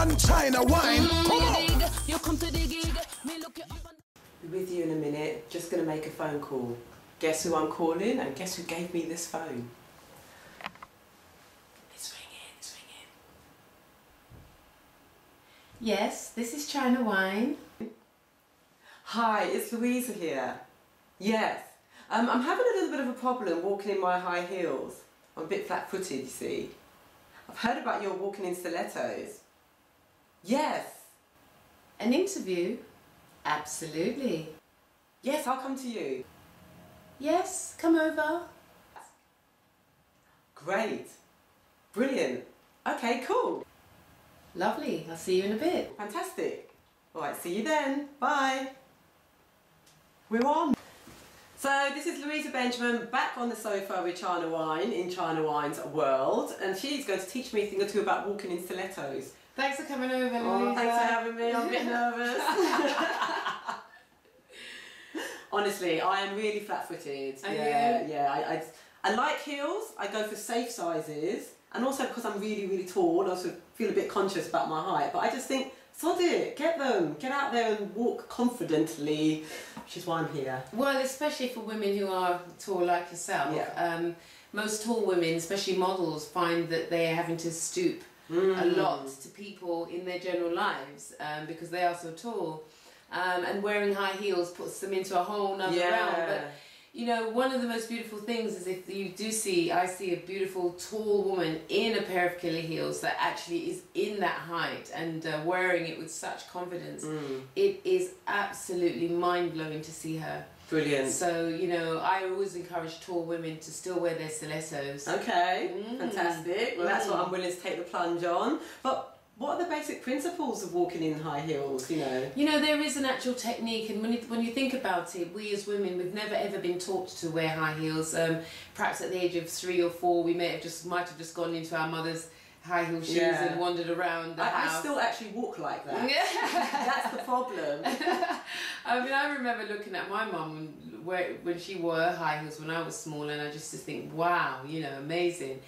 one Chyna Whyne. Come on. You come to the gig, me look you up and Be with you in a minute. Just going to make a phone call. Guess who I'm calling and guess who gave me this phone? It's ringing, it's ringing. Yes, this is Chyna Whyne. Hi, it's Louisa here. Yes. I'm having a little bit of a problem walking in my high heels. I'm a bit flat-footed, you see. I've heard about your walking in stilettos. Yes. An interview? Absolutely. Yes, I'll come to you. Yes, come over. Great. Brilliant. Okay, cool. Lovely, I'll see you in a bit. Fantastic. All right, see you then. Bye. We're on. So this is Louisa Benjamin back on the sofa with Chyna Whyne in Chyna Whyne's world, and she's going to teach me a thing or two about walking in stilettos. Thanks for coming over, Louisa. Oh, thanks for having me. I'm a bit nervous. Honestly, I am really flat-footed. Yeah. I like heels. I go for safe sizes, and also because I'm really, really tall, I also feel a bit conscious about my height. But I just think, sod it, get them, get out there and walk confidently, which is why I'm here. Well, especially for women who are tall like yourself. Yeah. Most tall women, especially models, find that they are having to stoop a lot to people in their general lives because they are so tall. And wearing high heels puts them into a whole nother realm. But you know, one of the most beautiful things is if you do see, I see a beautiful tall woman in a pair of killer heels that actually is in that height and wearing it with such confidence. It is absolutely mind-blowing to see her. Brilliant. So, you know, I always encourage tall women to still wear their stilettos. Okay, fantastic. Well, that's what I'm willing to take the plunge on. But what are the basic principles of walking in high heels, you know? You know, there is an actual technique, and when you think about it, we as women, we've never ever been taught to wear high heels. Perhaps at the age of 3 or 4, we might have just gone into our mother's high heel shoes and wandered around the house. I still actually walk like that. That's the problem. I mean, I remember looking at my mum when she wore high heels when I was small, and I just to think, wow, you know, amazing.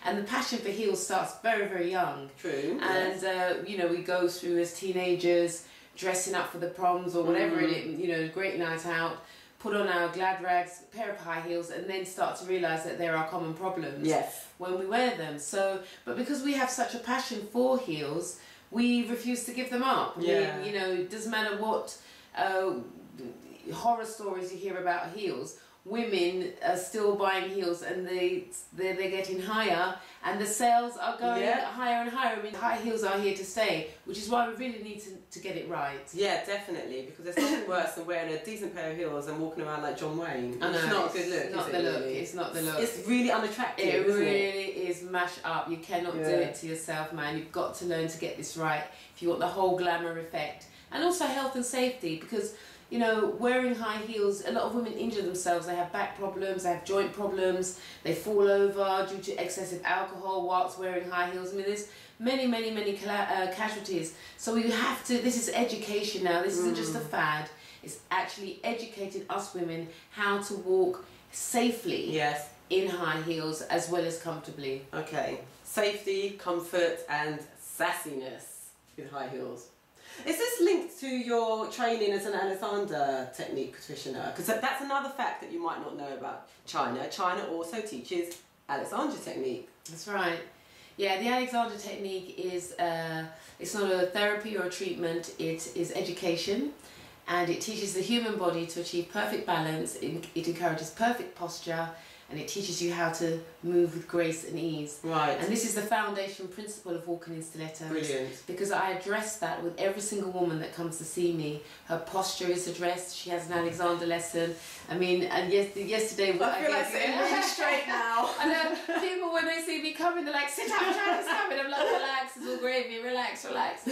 And the passion for heels starts very, very young. True. And you know, we go through as teenagers, dressing up for the proms or whatever you know, great night out, put on our glad rags, pair of high heels, and then start to realise that there are common problems when we wear them. So, but because we have such a passion for heels, we refuse to give them up. Yeah. You know, it doesn't matter what horror stories you hear about heels. Women are still buying heels, and they're getting higher, and the sales are going higher and higher. I mean, high heels are here to stay, which is why we really need to get it right. Yeah, definitely, because there's nothing worse than wearing a decent pair of heels and walking around like John Wayne. I know, it's not a good look. Not the look. It's not the look. It's really unattractive. It really is mash up. You cannot do it to yourself, man. You've got to learn to get this right if you want the whole glamour effect, and also health and safety, because you know, wearing high heels, a lot of women injure themselves. They have back problems, they have joint problems, they fall over due to excessive alcohol whilst wearing high heels. I mean, there's many casualties. So we have to, this is education now, this isn't just a fad, it's actually educating us women how to walk safely in high heels as well as comfortably. Okay, safety, comfort and sassiness with high heels. Is this linked to your training as an Alexander technique practitioner? Because that's another fact that you might not know about Chyna. Chyna also teaches Alexander technique. That's right. Yeah, the Alexander technique is, it's not a therapy or a treatment, it is education, and it teaches the human body to achieve perfect balance, it encourages perfect posture, and it teaches you how to move with grace and ease. Right. And this is the foundation principle of walking in stilettos. Brilliant. Because I address that with every single woman that comes to see me. Her posture is addressed. She has an Alexander lesson. I mean, and yesterday... I feel like sitting really straight now. I know. People, when they see me coming, they're like, sit down, Chyna's coming. I'm like, relax, it's all gravy, relax, relax.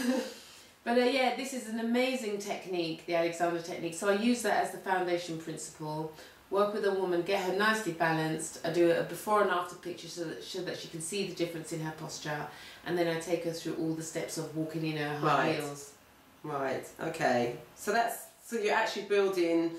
But yeah, this is an amazing technique, the Alexander technique. So I use that as the foundation principle. Work with a woman, get her nicely balanced. I do a before and after picture so that she can see the difference in her posture, and then I take her through all the steps of walking in her high heels. Right. Okay. So you're actually building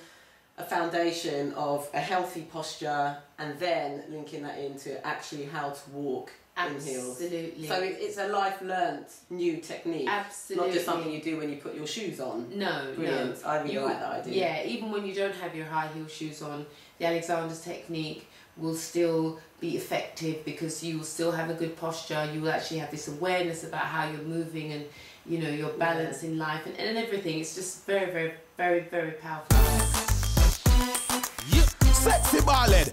a foundation of a healthy posture and then linking that into actually how to walk in heels. Absolutely. So it's a life learnt new technique. Absolutely. Not just something you do when you put your shoes on. No, Brilliant. no. I really like that idea. Yeah, even when you don't have your high heel shoes on, the Alexander's technique will still be effective because you will still have a good posture. You will actually have this awareness about how you're moving and, you know, your balance in life and everything. It's just very, very, very, very powerful. Sexy Baal-ed.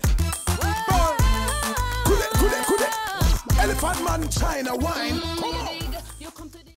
Could it. Elephant man, Chyna, Whyne.